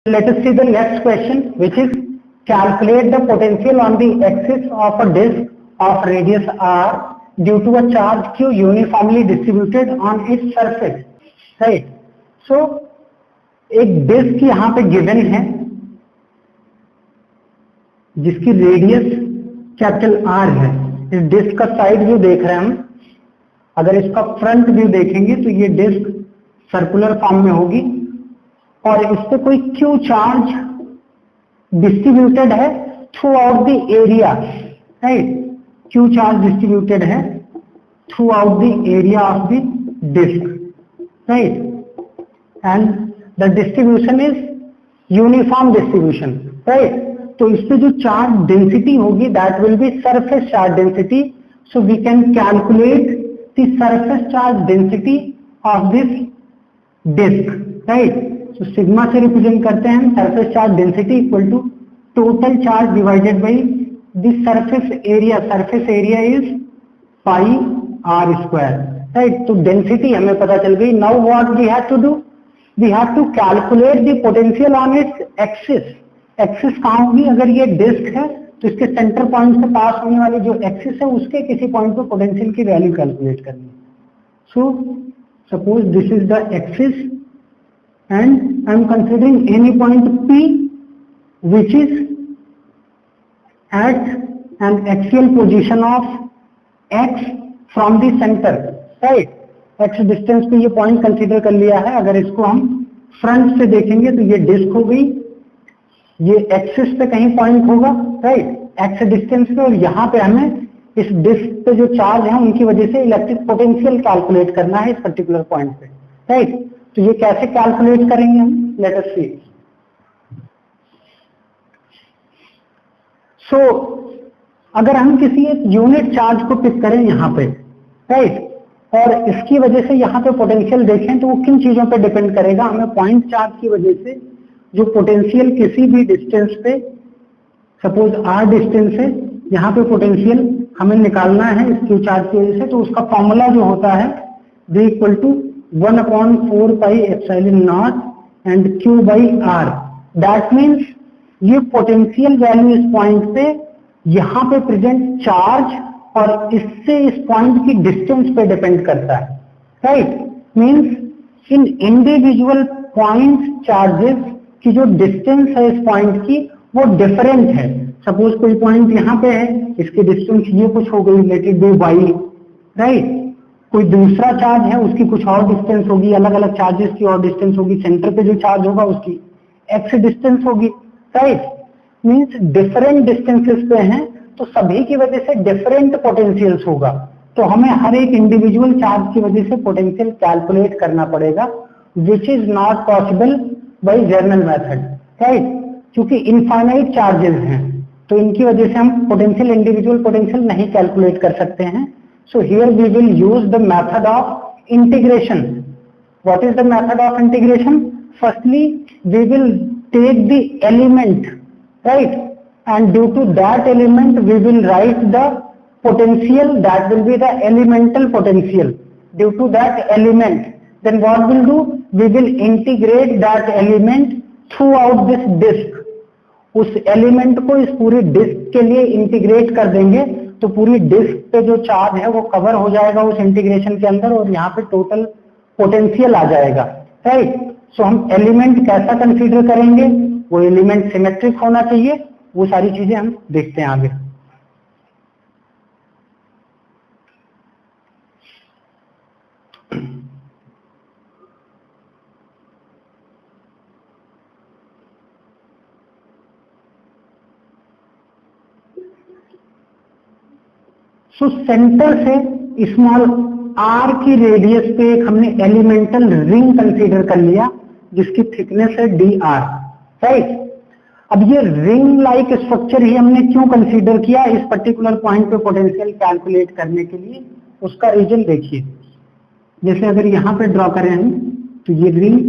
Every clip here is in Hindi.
Let us see the next question, which is calculate the potential on the axis of a disk of radius r due to a charge q uniformly distributed on its surface. Right? So एक डिस्क यहाँ पे गिवन है जिसकी रेडियस कैपिटल आर है. इस डिस्क का साइड व्यू देख रहे हैं हम. अगर इसका फ्रंट व्यू देखेंगे तो ये डिस्क सर्कुलर फॉर्म में होगी और इस पे कोई क्यू चार्ज डिस्ट्रीब्यूटेड है throughout the area. Right? Q charge distributed है throughout the area of the disc. Right? And the distribution is uniform distribution. Right? तो इस पे जो चार्ज डेंसिटी होगी that will be surface charge density. So we can calculate the surface charge density of this disc. Right? तो सिग्मा से रिप्रेजेंट करते हैं surface charge density equal to total charge divided by the surface area. Surface area is pi r square. Right? तो डेंसिटी हमें पता चल गई. Now what we have to do? We have to calculate the potential on its axis. Axis कहाँ होगी? अगर ये डिस्क है तो इसके सेंटर पॉइंट से पास होने वाली जो एक्सिस है उसके किसी पॉइंट पे पोटेंशियल की वैल्यू कैलकुलेट करनी है. So suppose this is the axis and I am considering any point P which is at an axial position of x from the center. Right? x distance पे ये point consider कर लिया है. अगर इसको हम front से देखेंगे तो ये डिस्क हो गई, ये एक्सिस पे कहीं पॉइंट होगा. राइट? x डिस्टेंस पे. और यहाँ पे हमें इस डिस्क पे जो चार्ज है उनकी वजह से इलेक्ट्रिक पोटेंशियल कैलकुलेट करना है इस पर्टिकुलर पॉइंट पे. राइट? तो ये कैसे कैलकुलेट करेंगे हम? Late us see. सो अगर हम किसी एक यूनिट चार्ज को पिक करें यहाँ पे. राइट? और इसकी वजह से यहाँ पे पोटेंशियल देखें तो वो किन चीजों पे डिपेंड करेगा? हमें पॉइंट चार्ज की वजह से जो पोटेंशियल किसी भी डिस्टेंस पे, सपोज आर डिस्टेंस है, यहाँ पे पोटेंशियल हमें निकालना है इस क्यू चार्ज की वजह से. तो उसका फॉर्मूला जो होता है V equal to 1/4 pi epsilon not and Q by r. That means ये पोटेंशियल वैल्यू इस पॉइंट पे यहाँ पे प्रेजेंट चार्ज और इससे इस पॉइंट की डिस्टेंस पे डिपेंड करता है. Right? Means in individual point charges की जो डिस्टेंस है इस पॉइंट की वो डिफरेंट है. सपोज कोई पॉइंट यहाँ पे है, इसकी डिस्टेंस ये कुछ हो गई, let it be y. Right? कोई दूसरा चार्ज है उसकी कुछ और डिस्टेंस होगी, अलग अलग चार्जेस की और डिस्टेंस होगी. सेंटर पे जो चार्ज होगा उसकी x डिस्टेंस होगी. राइट? मींस डिफरेंट डिस्टेंसेस पे हैं तो सभी की वजह से डिफरेंट पोटेंशियल्स होगा. तो हमें हर एक इंडिविजुअल चार्ज की वजह से पोटेंशियल कैलकुलेट करना पड़ेगा, which is not possible by general method. Right? क्योंकि इनफाइनाइट चार्जेस हैं तो इनकी वजह से हम पोटेंशियल, इंडिविजुअल पोटेंशियल नहीं कैलकुलेट कर सकते हैं. So here we will use the method of integration. What is the method of integration? Firstly, we will take the element, right? And due to that element, we will write the potential. That will be the elemental potential. Due to that element, then what we'll do? We will integrate that element throughout this disk. उस एलिमेंट को इस पूरी डिस्क के लिए इंटीग्रेट कर देंगे तो पूरी डिस्क पे जो चार्ज है वो कवर हो जाएगा उस इंटीग्रेशन के अंदर और यहाँ पे टोटल पोटेंशियल आ जाएगा. राइट? सो हम एलिमेंट कैसा कंसीडर करेंगे? वो एलिमेंट सिमेट्रिक होना चाहिए. वो सारी चीजें हम देखते हैं आगे. सो सेंटर से स्मॉल r की रेडियस पे एक हमने एलिमेंटल रिंग कंसीडर कर लिया जिसकी थिकनेस है dr. राइट? अब ये रिंग लाइक स्ट्रक्चर ही हमने क्यों कंसीडर किया इस पर्टिकुलर पॉइंट पे पोटेंशियल कैलकुलेट करने के लिए? उसका रीजन देखिए. जैसे अगर यहाँ पे ड्रॉ करें हम तो ये रिंग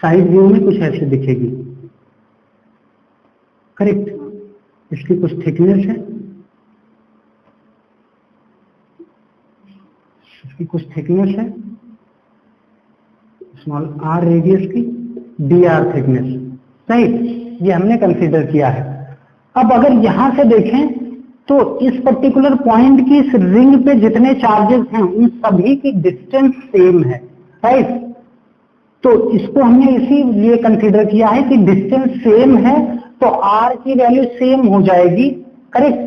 साइड व्यू में कुछ ऐसे दिखेगी. करेक्ट? इसकी कुछ थिकनेस है, इसकी कुछ थिकनेस है, स्मॉल r रेडियस की, dr थिकनेस. राइट, ये हमने कंसीडर किया है। अब अगर यहां से देखें तो इस पर्टिकुलर पॉइंट की इस रिंग पे जितने चार्जेस हैं उन सभी की डिस्टेंस सेम है, राइट। तो इसको हमने इसीलिए कंसीडर किया है कि डिस्टेंस सेम है तो आर की वैल्यू सेम हो जाएगी, करेक्ट,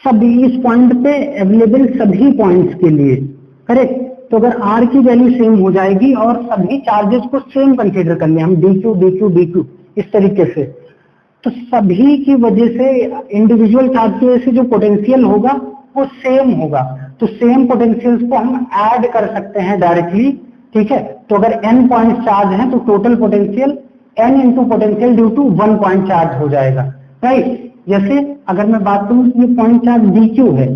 सभी इस पॉइंट पे अवेलेबल सभी पॉइंट्स के लिए, करेक्ट। तो अगर आर की वैल्यू सेम हो जाएगी और सभी चार्जेस को सेम कंसीडर कर ले हम, dq dq dq इस तरीके से, तो सभी की वजह से इंडिविजुअल चार्ज की वजह से जो पोटेंशियल होगा वो सेम होगा। तो सेम पोटेंशियल्स को हम ऐड कर सकते हैं डायरेक्टली, ठीक है। तो अगर n पॉइंट चार्ज हैं तो total potential n into potential due to 1 point charge हो जाएगा, राइट। जैसे अगर मैं बात करूं कि ये पॉइंट चार्ज dq है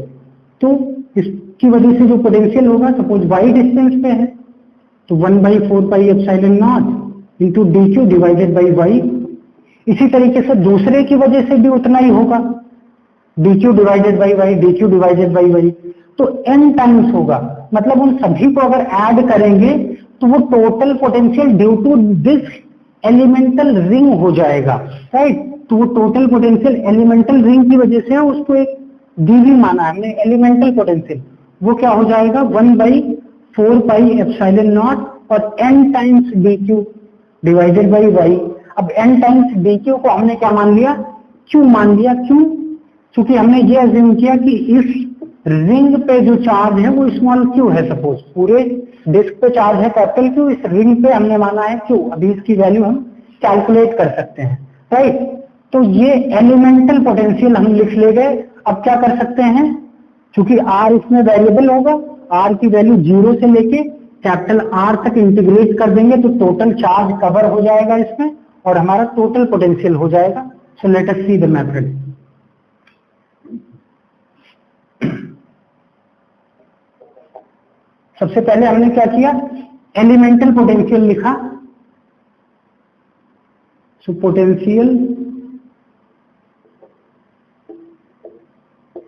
तो इसकी वजह से जो पोटेंशियल होगा, सपोज y डिस्टेंस पे है तो 1/4 pi epsilon not into dq divided by y। इसी तरीके से दूसरे की वजह से भी उतना ही होगा, dq divided by y, dq divided by y, तो n टाइम्स होगा। मतलब उन सभी को अगर ऐड करेंगे तो वो total potential due to this elemental ring हो जाएगा, राइट। तो वो टोटल पोटेंशियल एलिमेंटल रिंग की वजह से उसको एक dv माना है हमने, एलिमेंटल पोटेंशियल, वो क्या हो जाएगा 1/4 पाई एप्सिलॉन नॉट और n times dq divided by y। अब n टाइम्स dq को हमने क्या मान लिया, q मान लिया। क्यों? क्योंकि हमने ये अज्यूम किया कि इस रिंग पे जो चार्ज है वो स्मॉल q है, सपोज पूरे डिस्क पे चार्ज है कैपिटल Q, इस रिंग पे हमने माना है q। अभी इसकी वैल्यू हम कैलकुलेट कर सकते हैं, राइट। तो ये एलिमेंटल पोटेंशियल हम लिख ले गए। अब क्या कर सकते हैं, क्योंकि r इसमें वेरिएबल होगा, r की वैल्यू 0 से लेके कैपिटल R तक इंटीग्रेट कर देंगे तो टोटल चार्ज कवर हो जाएगा इसमें और हमारा टोटल पोटेंशियल हो जाएगा। So let us see the method. सबसे पहले हमने क्या किया, एलिमेंटल पोटेंशियल लिखा। So potential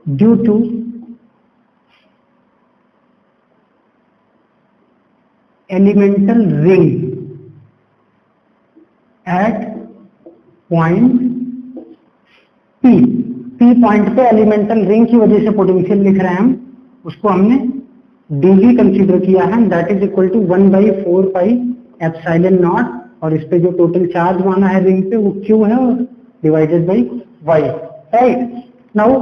due to elemental ring at point P। P point पे एलिमेंटल रिंग की वजह से पोटेंशियल लिख रहे हैं हम, उसको हमने dv कंसीडर किया है, that is equal to 1/4 pi epsilon not, और इस पे जो टोटल चार्ज माना है रिंग पे वो q है और divided by y, right. Now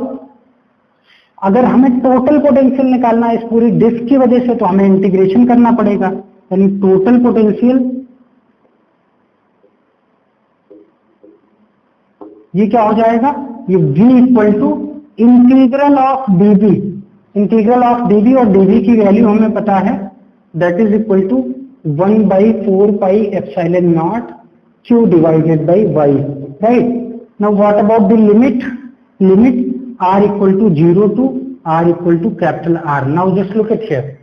अगर हमें टोटल पोटेंशियल निकालना है इस पूरी डिस्क की वजह से तो हमें इंटीग्रेशन करना पड़ेगा, यानी टोटल पोटेंशियल ये क्या हो जाएगा, ये v equal to integral of dv, integral of dv, और dv की वैल्यू हमें पता है that is equal to 1/4 pi epsilon not q divided by y, right. Now what about the limit, limit r equal to 0 to r equal to capital R। Now just look at here,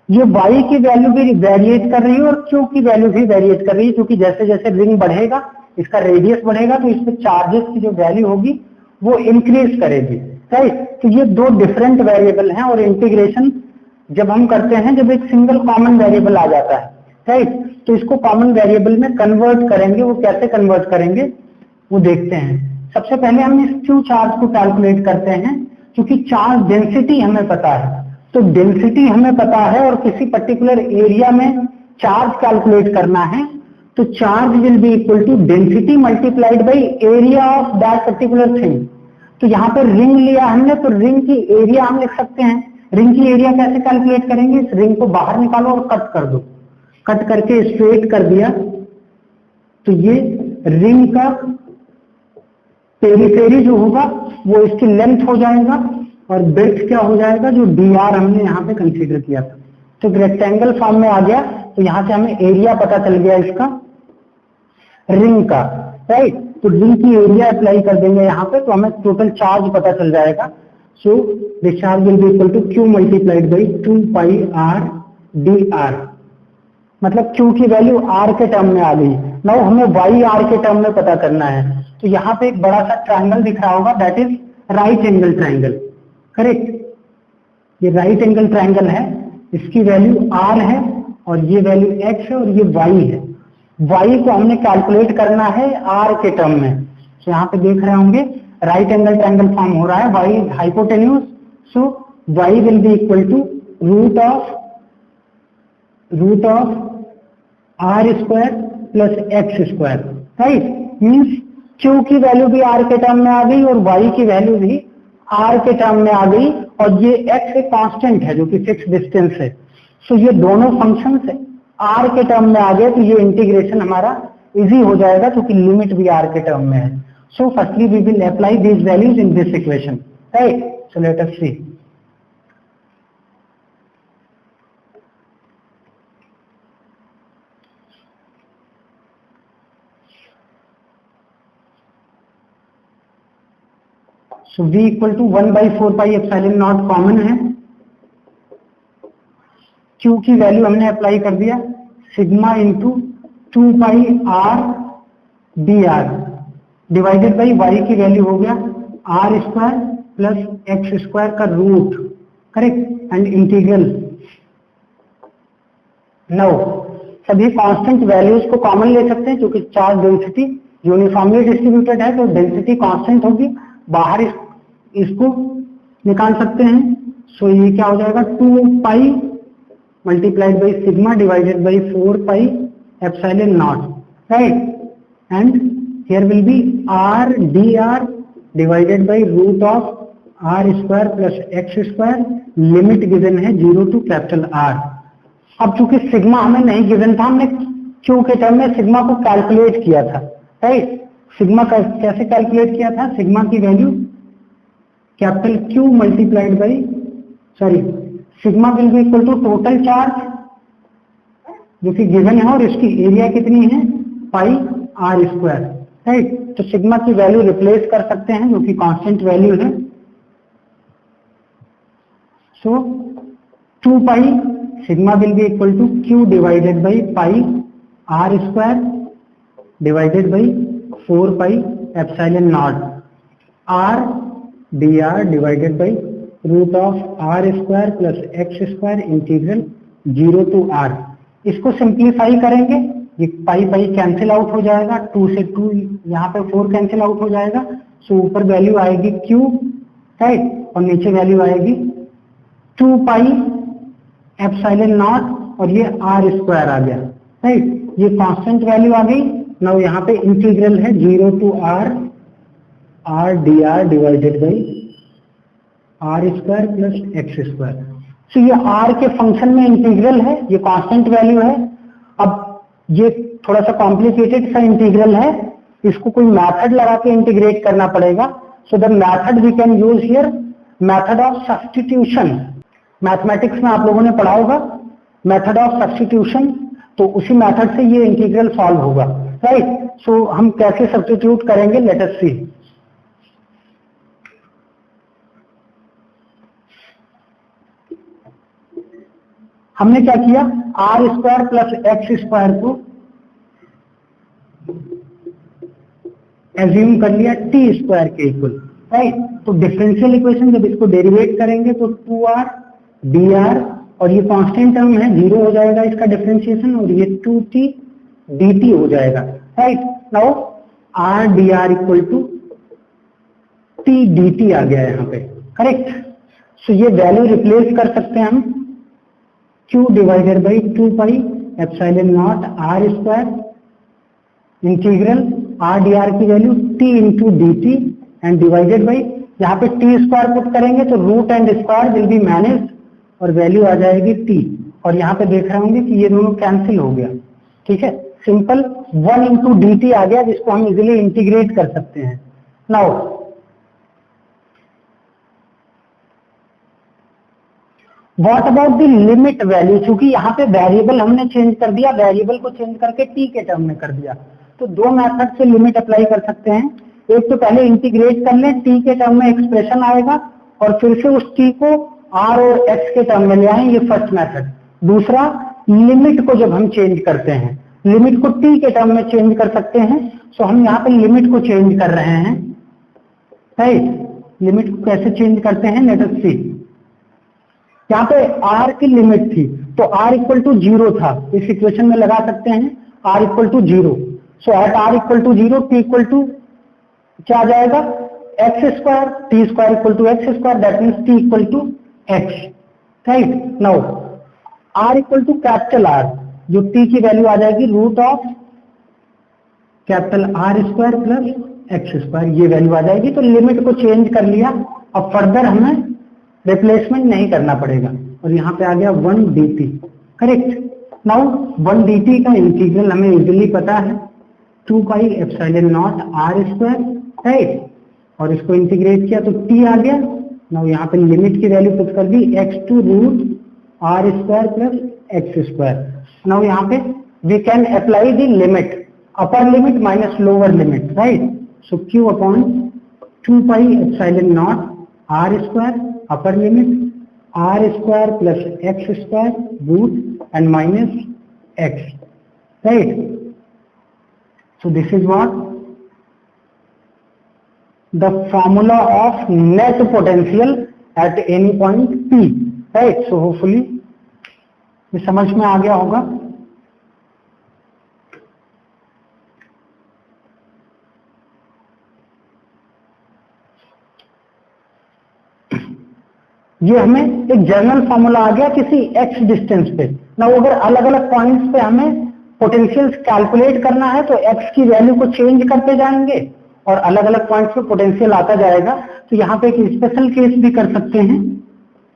ये y की वैल्यू भी वेरिएट कर रही है और q की वैल्यू भी वेरिएट कर रही है, क्योंकि जैसे जैसे रिंग बढ़ेगा इसका रेडियस बढ़ेगा तो इसमें चार्जेस की जो वैल्यू होगी वो इंक्रीज करेगी, राइट। तो ये दो डिफरेंट वेरिएबल हैं और इंटीग्रेशन जब हम करते हैं जब एक सिंगल कॉमन वेरिएबल आ जाता है, राइट, तो इसको कॉमन वेरिएबल में कन्वर्ट करेंगे। वो कैसे कन्वर्ट करेंगे वो देखते हैं। सबसे पहले हम इस q चार्ज को कैलकुलेट करते हैं, क्योंकि चार्ज डेंसिटी हमें पता है, तो डेंसिटी हमें पता है और किसी पर्टिकुलर एरिया में चार्ज कैलकुलेट करना है तो charge will be equal to density multiplied by area of that particular thing. तो यहाँ पे रिंग लिया हमने तो रिंग की एरिया हम लिख सकते हैं। रिंग की एरिया कैसे कैलकुलेट करेंगे, इस रिंग को बाहर निकालो और कट कर दो, कट करके स्ट्रेट कर दिया तो ये रिंग का पेरिफेरी जो होगा वो इसकी लेंथ हो जाएगा और ब्रेड्थ क्या हो जाएगा, जो dr हमने यहाँ पे कंसीडर किया था। तो रेक्टेंगल फॉर्म में आ गया, तो यहाँ से हमें एरिया पता चल गया इसका रिंग का, राइट। तो रिंग की एरिया अप्लाई कर देंगे यहाँ पे तो हमें टोटल चार्ज पता चल जाएगा। So the charge will be equal to q multiplied by 2 pi r dr। मतलब q की वैल्यू r के टर्म में आ गई। नाउ हमें y r के टर्म में पता करना है। तो यहाँ पे एक बड़ा सा ट्रायंगल दिख रहा होगा, that is right angle triangle, correct. ये राइट एंगल ट्रायंगल है, इसकी वैल्यू r है और ये वैल्यू x है और ये y है। y को हमने कैलकुलेट करना है r के टर्म में। तो यहाँ पे देख रहे होंगे राइट एंगल ट्रायंगल फॉर्म हो रहा है, y is hypotenuse, so y will be equal to root of r square plus x square, right. Means q की वैल्यू भी r के टर्म में आ गई और y की वैल्यू भी r के टर्म में आ गई, और ये x एक कांस्टेंट है जो कि फिक्स डिस्टेंस है। सो ये दोनों फंक्शंस r के टर्म में आ गए, तो ये इंटीग्रेशन हमारा इजी हो जाएगा क्योंकि लिमिट भी r के टर्म में है। So firstly we will apply these values in this equation, right. So let us see. So v equal to 1/4 pi epsilon naught common है, q की वैल्यू हमने अप्लाई कर दिया sigma into 2 pi r dr divided by y की वैल्यू हो गया r square plus x square का root, correct, and integral. Now सभी कांस्टेंट वैल्यूज को कॉमन ले सकते हैं क्योंकि चार्ज डेंसिटी यूनिफॉर्मली डिस्ट्रीब्यूटेड है, तो डेंसिटी कांस्टेंट होगी, बाहर इसको निकाल सकते हैं। सो ये क्या हो जाएगा 2 pi multiplied by sigma divided by 4 pi epsilon not, right, and here will be r dr divided by root of r square plus x square, limit given है 0 टू कैपिटल R। अब चूंकि सिग्मा हमें नहीं गिवन था, हमने q के टर्म में सिग्मा को कैलकुलेट किया था, राइट। सिग्मा कैसे कैलकुलेट किया था? सिग्मा की value capital Q multiplied by, sorry, sigma will be equal to total charge जो कि गिवन है और इसकी एरिया कितनी है पाई r स्क्वायर, राइट। तो सिग्मा की वैल्यू रिप्लेस कर सकते हैं जो कि कांस्टेंट वैल्यू है। So 2 pi sigma will be equal to Q divided by pi r square divided by 4 pi epsilon not r dr divided by root of r square plus x square integral 0 to r। इसको सिंप्लीफाई करेंगे, ये पाई पाई कैंसिल आउट हो जाएगा, 2 से 2 यहाँ पे 4 कैंसिल आउट हो जाएगा। सो ऊपर वैल्यू आएगी q, राइट, और नीचे वैल्यू आएगी 2 पाई एप्सिलॉन नॉट और ये r स्क्वायर आ गया, राइट। ये कांस्टेंट वैल्यू आ गई। नाउ यहाँ पे इंटीग्रल है 0 to r dr divided by r square plus x square. So ये r के फंक्शन में इंटीग्रल है, ये कांस्टेंट वैल्यू है। अब ये थोड़ा सा कॉम्प्लिकेटेड सा इंटीग्रल है, इसको कोई मेथड लगा के इंटीग्रेट करना पड़ेगा। So the method we can use here method of substitution. Mathematics में आप लोगों ने पढ़ा होगा मेथड ऑफ सब्स्टिट्यूशन, तो उसी मेथड से ये इंटीग्रल सॉल्व होगा, राइट। सो हम कैसे सब्स्टिट्यूट करेंगे, लेट अस सी। हमने क्या किया, r square plus x square को एज्यूम कर लिया t स्क्वायर के इक्वल, राइट। तो डिफरेंशियल इक्वेशन जब इसको डेरिवेट करेंगे तो 2r dr और ये कांस्टेंट टर्म है 0 हो जाएगा इसका डिफरेंशिएशन, और ये 2t dt हो जाएगा, right. Now r dr equal to t dt आ गया यहाँ पे, करेक्ट। सो ये वैल्यू रिप्लेस कर सकते हैं हम q divided by 2 pi epsilon not r square integral r dr की value t into d t and divided by, यहाँ पे t स्क्वायर पुट करेंगे तो root and square will be manage और वैल्यू आ जाएगी t, और यहाँ पे देख रहे होंगे कि ये दोनों कैंसिल हो गया, ठीक है। सिंपल 1 इंटू डी टी आ गया जिसको हम इजिली इंटीग्रेट कर सकते हैं। Now what about the limit value, क्योंकि यहाँ पे वेरिएबल हमने चेंज कर दिया, वेरिएबल को चेंज करके t के टर्म में कर दिया, तो दो मेथड से लिमिट अप्लाई कर सकते हैं। एक तो पहले इंटीग्रेट कर लें, t के टर्म में एक्सप्रेशन आएगा और फिर से उस t को r और x के टर्म में ले आए, ये फर्स्ट मेथड। दूसरा, लिमिट को जब हम चेंज करते हैं, लिमिट को t के टर्म में चेंज कर सकते हैं। सो हम यहाँ पे लिमिट को चेंज कर रहे हैं, राइट। लिमिट को कैसे चेंज करते हैं, लेट अस सी। यहाँ पे r की लिमिट थी तो r इक्वल टू 0 था, इस इक्वेशन में लगा सकते हैं, r equal to 0. So at r equal to 0 t equal to क्या आ जाएगा x square, t square equal to x square, that means t equal to x. Right. Now r equal to capital R, जो t की वैल्यू आ जाएगी root of capital R square plus x square, ये वैल्यू आ जाएगी. तो लिमिट को चेंज कर लिया, अब फर्दर हमें रिप्लेसमेंट नहीं करना पड़ेगा. और यहाँ पे आ गया 1 dt. करेक्ट. नाउ 1 dt का इंटीग्रल हमें इजीली पता है 2 pi epsilon not r square. Right. और इसको इंटीग्रेट किया तो t आ गया. नाउ यहाँ पे लिमिट की वैल्यू पुट कर दी x to root r square plus x square. Now यहाँ पे we can apply the limit, upper limit minus lower limit. Right. So q upon 2 pi epsilon not r square, upper limit r square plus x square root and minus x. Right. So this is what the formula of net potential at any point P. Right. So hopefully ये समझ में आ गया होगा. ये हमें एक जनरल फॉर्मूला आ गया किसी x डिस्टेंस पे. ना अगर अलग अलग पॉइंट्स पे हमें पोटेंशियल्स कैलकुलेट करना है तो x की वैल्यू को चेंज करते जाएंगे और अलग अलग पॉइंट्स पे पोटेंशियल आता जाएगा. तो यहाँ पे एक स्पेशल केस भी कर सकते हैं.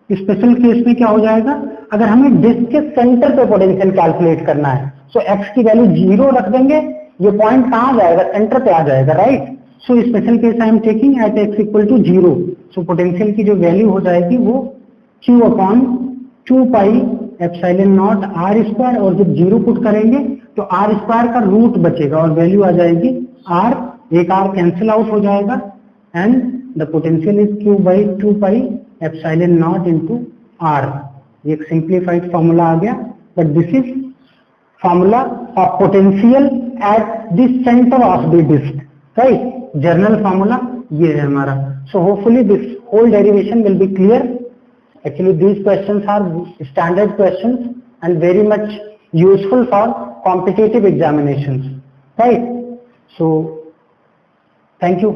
स्पेशल केस में क्या हो जाएगा, अगर हमें डिस्क के सेंटर पे पोटेंशियल कैलकुलेट करना है तो x की वैल्यू 0 रख देंगे, ये पॉइंट कहाँ जाएगा, सेंटर पे आ जाएगा. Right. So special case I am taking at x equal to 0. So potential की जो वैल्यू हो जाएगी वो q upon 2 pi epsilon not r square, और जब 0 पुट करेंगे तो r स्क्वायर का रूट बचेगा और वैल्यू आ जाएगी r. एक r कैंसिल आउट हो जाएगा and the potential is q by 2 pi epsilon naught into r. एक सिंप्लीफाइड फॉर्मूला आ गया, but this is formula of potential at the centre of the disc. Right. General formula ये है हमारा. So hopefully this whole derivation will be clear. Actually these questions are standard questions and very much useful for competitive examinations. Right. So thank you.